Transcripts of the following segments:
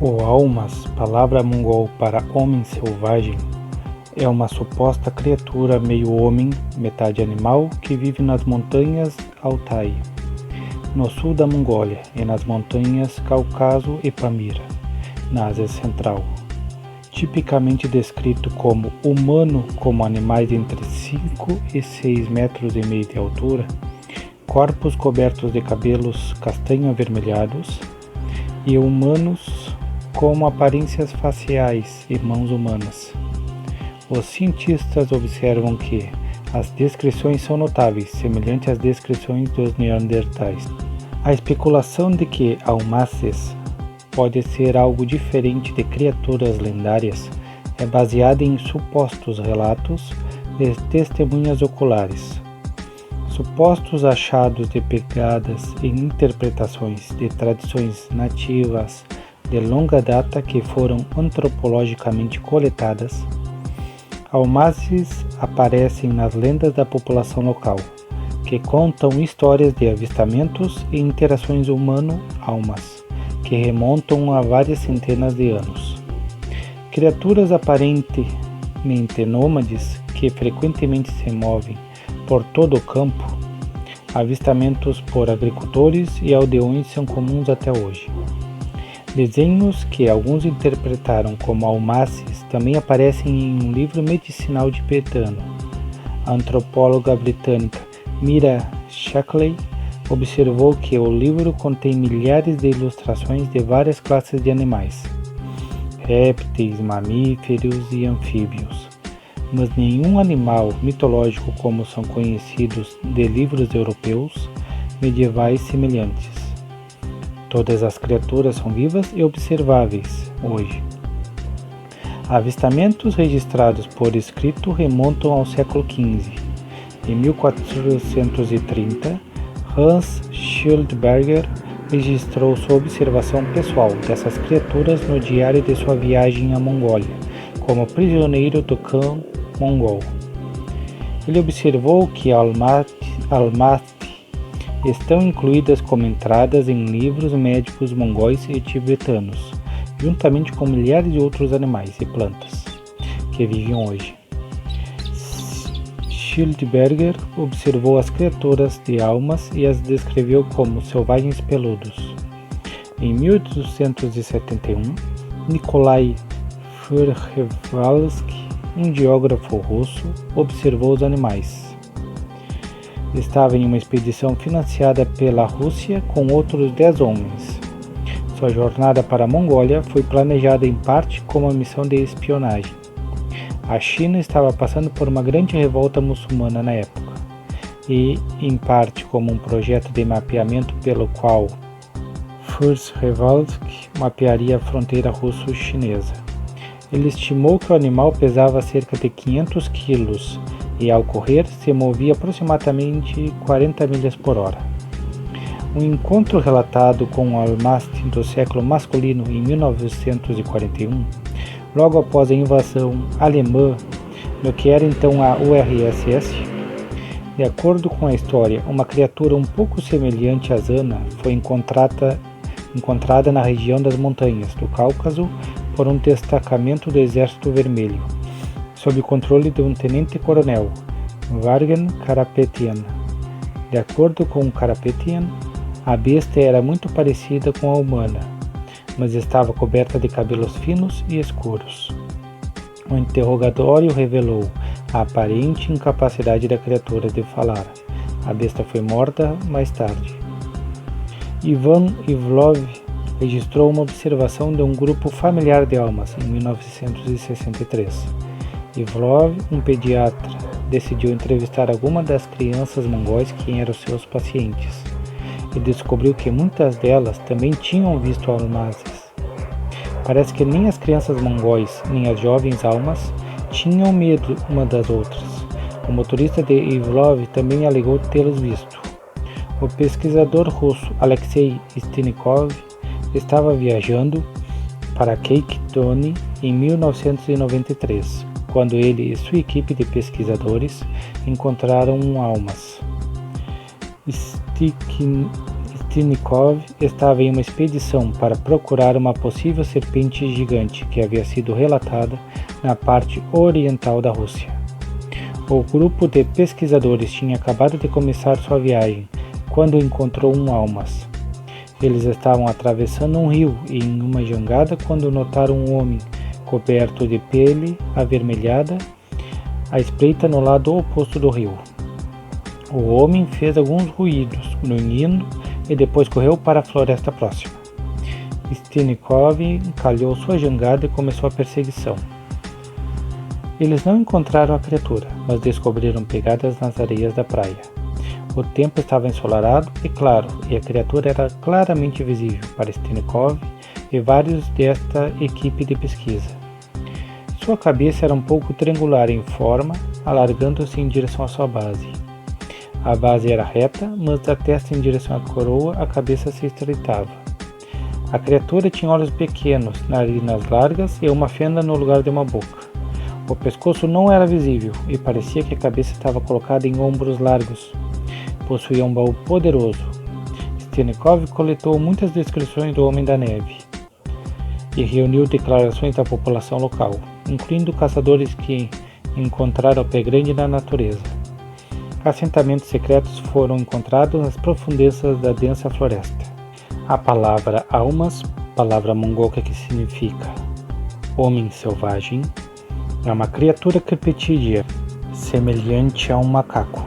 O Almas, palavra mongol para homem selvagem, é uma suposta criatura meio homem, metade animal, que vive nas montanhas Altai, no sul da Mongólia, e nas montanhas Cáucaso e Pamira, na Ásia Central. Tipicamente descrito como humano, como animais entre 5 e 6 metros e meio de altura, corpos cobertos de cabelos castanho avermelhados, e humanos com aparências faciais e mãos humanas. Os cientistas observam que as descrições são notáveis, semelhantes às descrições dos neandertais. A especulação de que Almaces pode ser algo diferente de criaturas lendárias é baseada em supostos relatos de testemunhas oculares, supostos achados de pegadas e interpretações de tradições nativas de longa data que foram antropologicamente coletadas. Almaces aparecem nas lendas da população local, que contam histórias de avistamentos e interações humano-almas, que remontam a várias centenas de anos. Criaturas aparentemente nômades que frequentemente se movem por todo o campo, avistamentos por agricultores e aldeões são comuns até hoje. Desenhos que alguns interpretaram como almaces também aparecem em um livro medicinal tibetano. A antropóloga britânica Mira Shackley observou que o livro contém milhares de ilustrações de várias classes de animais, répteis, mamíferos e anfíbios, mas nenhum animal mitológico como são conhecidos de livros europeus medievais semelhantes. Todas as criaturas são vivas e observáveis hoje. Avistamentos registrados por escrito remontam ao século XV. Em 1430, Hans Schildberger registrou sua observação pessoal dessas criaturas no diário de sua viagem à Mongólia, como prisioneiro do clã mongol. Ele observou que almaty estão incluídas como entradas em livros médicos mongóis e tibetanos, juntamente com milhares de outros animais e plantas que vivem hoje. Schildberger observou as criaturas de almas e as descreveu como selvagens peludos. Em 1871, Nikolai Przewalski, um geógrafo russo, observou os animais. Estava em uma expedição financiada pela Rússia com outros 10 homens. Sua jornada para a Mongólia foi planejada em parte como uma missão de espionagem. A China estava passando por uma grande revolta muçulmana na época, e em parte como um projeto de mapeamento pelo qual Przewalski mapearia a fronteira russo-chinesa. Ele estimou que o animal pesava cerca de 500 quilos e, ao correr, se movia aproximadamente 40 milhas por hora. Um encontro relatado com o almaty do século masculino em 1941, logo após a invasão alemã no que era então a URSS. De acordo com a história, uma criatura um pouco semelhante à Zana foi encontrada na região das montanhas do Cáucaso por um destacamento do Exército Vermelho, sob o controle de um tenente-coronel, Vargan Karapetyan. De acordo com Karapetyan, a besta era muito parecida com a humana, mas estava coberta de cabelos finos e escuros. O interrogatório revelou a aparente incapacidade da criatura de falar. A besta foi morta mais tarde. Ivan Ivlov registrou uma observação de um grupo familiar de almas em 1963. Ivlov, um pediatra, decidiu entrevistar algumas das crianças mongóis que eram seus pacientes e descobriu que muitas delas também tinham visto almaces. Parece que nem as crianças mongóis nem as jovens almas tinham medo uma das outras. O motorista de Ivlov também alegou tê-los visto. O pesquisador russo Alexei Stennikov estava viajando para Keiktoni em 1993, quando ele e sua equipe de pesquisadores encontraram almas. Stinikový estava em uma expedição para procurar uma possível serpente gigante que havia sido relatada na parte oriental da Rússia. O grupo de pesquisadores tinha acabado de começar sua viagem quando encontrou um almas. Eles estavam atravessando um rio e em uma jangada quando notaram um homem coberto de pele avermelhada à espreita no lado oposto do rio. O homem fez alguns ruídos, grunhindo, e depois correu para a floresta próxima. Stinikový encalhou sua jangada e começou a perseguição. Eles não encontraram a criatura, mas descobriram pegadas nas areias da praia. O tempo estava ensolarado e claro, e a criatura era claramente visível para Stinikový e vários desta equipe de pesquisa. Sua cabeça era um pouco triangular em forma, alargando-se em direção à sua base. A base era reta, mas da testa em direção à coroa a cabeça se estreitava. A criatura tinha olhos pequenos, narinas largas e uma fenda no lugar de uma boca. O pescoço não era visível e parecia que a cabeça estava colocada em ombros largos. Possuía um baú poderoso. Stinikový coletou muitas descrições do Homem da Neve e reuniu declarações da população local, incluindo caçadores que encontraram o pé grande na natureza. Assentamentos secretos foram encontrados nas profundezas da densa floresta. A palavra almas, palavra mongolca que significa homem selvagem, é uma criatura creptídea, semelhante a um macaco.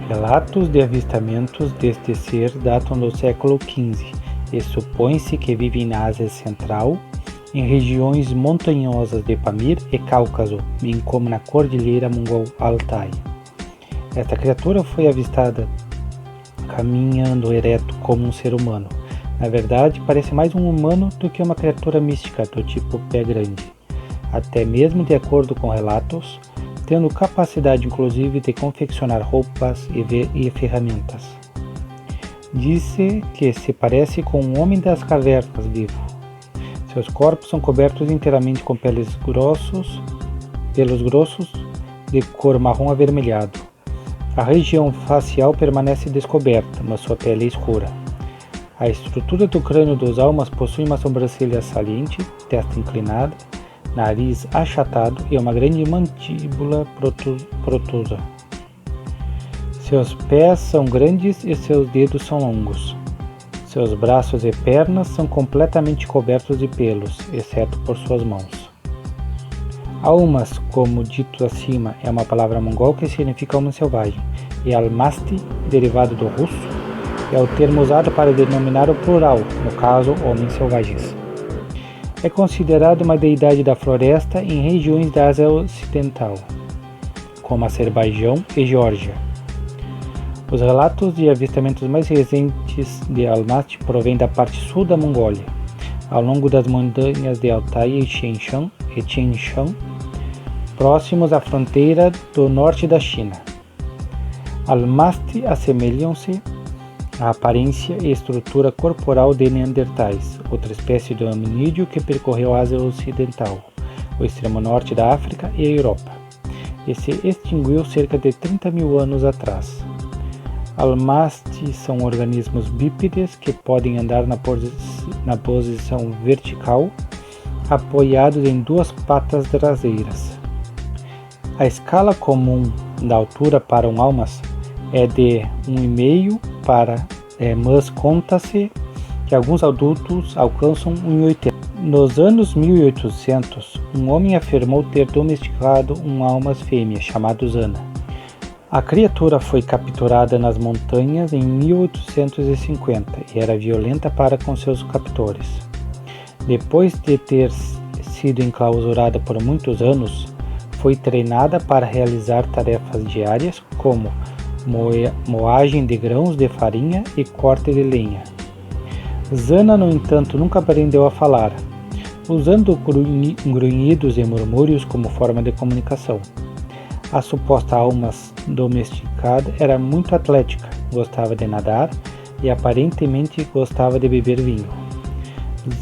Relatos de avistamentos deste ser datam do século XV e supõe-se que vive na Ásia Central, em regiões montanhosas de Pamir e Cáucaso, bem como na Cordilheira Mongol Altai. Esta criatura foi avistada caminhando ereto como um ser humano. Na verdade, parece mais um humano do que uma criatura mística do tipo pé grande, até mesmo de acordo com relatos, tendo capacidade inclusive de confeccionar roupas e ferramentas. Diz-se que se parece com um homem das cavernas vivo. Seus corpos são cobertos inteiramente com pelos grossos de cor marrom avermelhado. A região facial permanece descoberta, mas sua pele é escura. A estrutura do crânio dos almas possui uma sobrancelha saliente, testa inclinada, nariz achatado e uma grande mandíbula protusa. Seus pés são grandes e seus dedos são longos. Seus braços e pernas são completamente cobertos de pelos, exceto por suas mãos. Almas, como dito acima, é uma palavra mongol que significa homem selvagem, e almasti, derivado do russo, é o termo usado para denominar o plural, no caso, homens selvagens. É considerado uma deidade da floresta em regiões da Ásia Ocidental, como Azerbaijão e Geórgia. Os relatos de avistamentos mais recentes de Almaty provêm da parte sul da Mongólia, ao longo das montanhas de Altai e Tian Shan, próximos à fronteira do norte da China. Almaty assemelham-se à aparência e estrutura corporal de Neandertais, outra espécie de hominídeo que percorreu a Ásia Ocidental, o extremo norte da África e a Europa, e se extinguiu cerca de 30 mil anos atrás. Almaty são organismos bípedes que podem andar na posição vertical, apoiados em duas patas traseiras. A escala comum da altura para um almas é de 1,5 mas conta-se que alguns adultos alcançam 1,80. Nos anos 1800, um homem afirmou ter domesticado um almas fêmea chamado Zana. A criatura foi capturada nas montanhas em 1850 e era violenta para com seus captores. Depois de ter sido enclausurada por muitos anos, foi treinada para realizar tarefas diárias como moagem de grãos de farinha e corte de lenha. Zana, no entanto, nunca aprendeu a falar, usando grunhidos e murmúrios como forma de comunicação. A suposta alma domesticada era muito atlética, gostava de nadar e aparentemente gostava de beber vinho.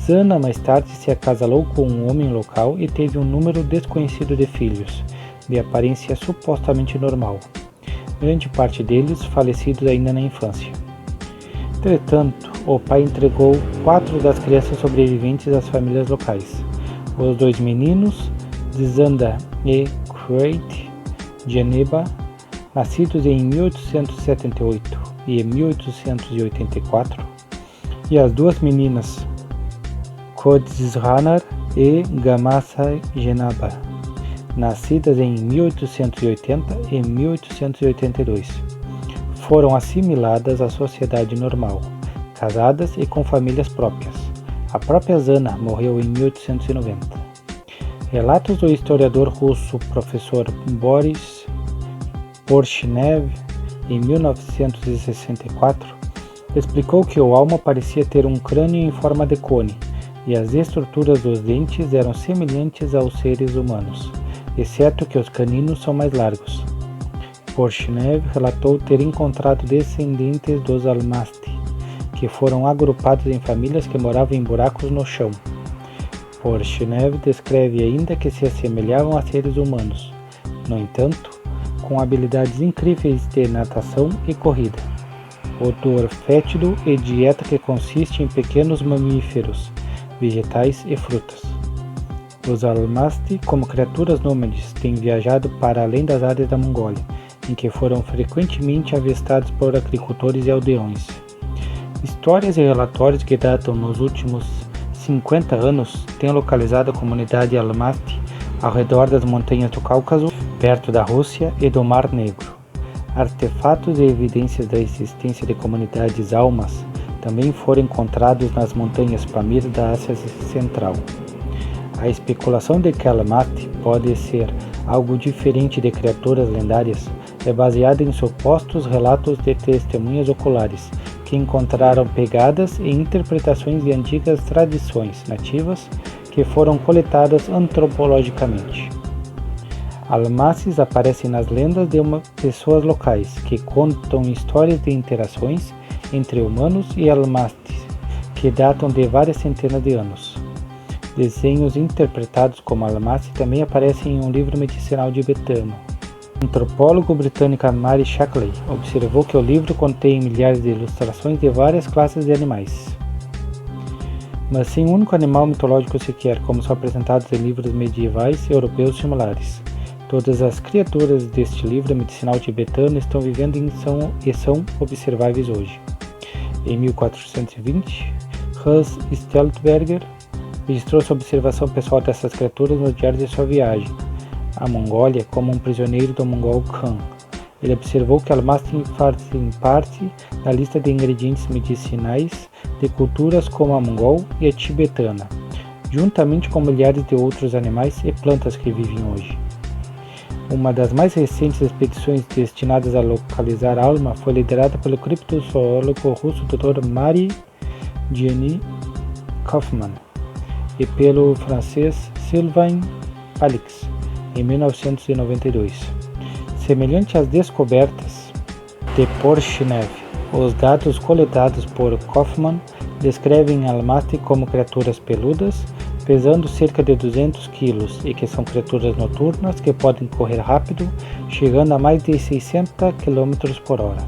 Zana mais tarde se acasalou com um homem local e teve um número desconhecido de filhos, de aparência supostamente normal, grande parte deles falecidos ainda na infância. Entretanto, o pai entregou 4 das crianças sobreviventes às famílias locais. Os 2 meninos, Zanda e Craig Geneba, nascidos em 1878 e 1884, e as 2 meninas, Kodzranar e Gamasa Genaba, nascidas em 1880 e 1882, foram assimiladas à sociedade normal, casadas e com famílias próprias. A própria Zana morreu em 1890. Relatos do historiador russo professor Boris Porshnev, em 1964, explicou que o alma parecia ter um crânio em forma de cone e as estruturas dos dentes eram semelhantes aos seres humanos, exceto que os caninos são mais largos. Porshnev relatou ter encontrado descendentes dos Almasty, que foram agrupados em famílias que moravam em buracos no chão. Porshnev descreve ainda que se assemelhavam a seres humanos, no entanto, com habilidades incríveis de natação e corrida, odor fétido e dieta que consiste em pequenos mamíferos, vegetais e frutas. Os Almasty, como criaturas nômades, têm viajado para além das áreas da Mongólia, em que foram frequentemente avistados por agricultores e aldeões. Histórias e relatórios que datam nos últimos 50 anos têm localizado a comunidade Almasty ao redor das montanhas do Cáucaso, perto da Rússia e do Mar Negro. Artefatos e evidências da existência de comunidades almas também foram encontrados nas montanhas Pamir da Ásia Central. A especulação de que Almasty pode ser algo diferente de criaturas lendárias é baseada em supostos relatos de testemunhas oculares que encontraram pegadas e interpretações de antigas tradições nativas que foram coletadas antropologicamente. Almasties aparecem nas lendas de pessoas locais que contam histórias de interações entre humanos e Almasties que datam de várias centenas de anos. Desenhos interpretados como Almasty também aparecem em um livro medicinal tibetano. O antropólogo britânico Mary Shackley observou que o livro contém milhares de ilustrações de várias classes de animais, mas sem um único animal mitológico sequer, como são apresentados em livros medievais europeus similares. Todas as criaturas deste livro medicinal tibetano estão vivendo e são observáveis hoje. Em 1420, Hans Steltberger registrou sua observação pessoal dessas criaturas no diário de sua viagem à Mongólia como um prisioneiro do mongol Khan. Ele observou que Almasty fazem parte da lista de ingredientes medicinais de culturas como a mongol e a tibetana, juntamente com milhares de outros animais e plantas que vivem hoje. Uma das mais recentes expedições destinadas a localizar a alma foi liderada pelo criptozoólogo russo Dr. Mary Jenny Kaufman e pelo francês Sylvain Palix, em 1992. Semelhante às descobertas de Porshnev, os dados coletados por Kaufman descrevem Almasty como criaturas peludas, pesando cerca de 200 quilos e que são criaturas noturnas que podem correr rápido, chegando a mais de 60 km por hora.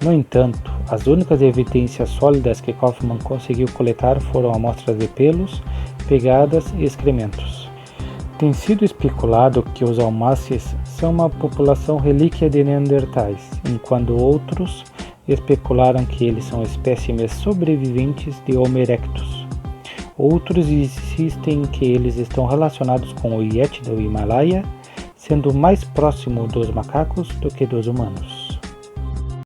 No entanto, as únicas evidências sólidas que Kaufman conseguiu coletar foram amostras de pelos, pegadas e excrementos. Tem sido especulado que os Almasties são uma população relíquia de Neandertais, enquanto outros especularam que eles são espécimes sobreviventes de Homo erectus. Outros insistem que eles estão relacionados com o Yeti do Himalaia, sendo mais próximo dos macacos do que dos humanos.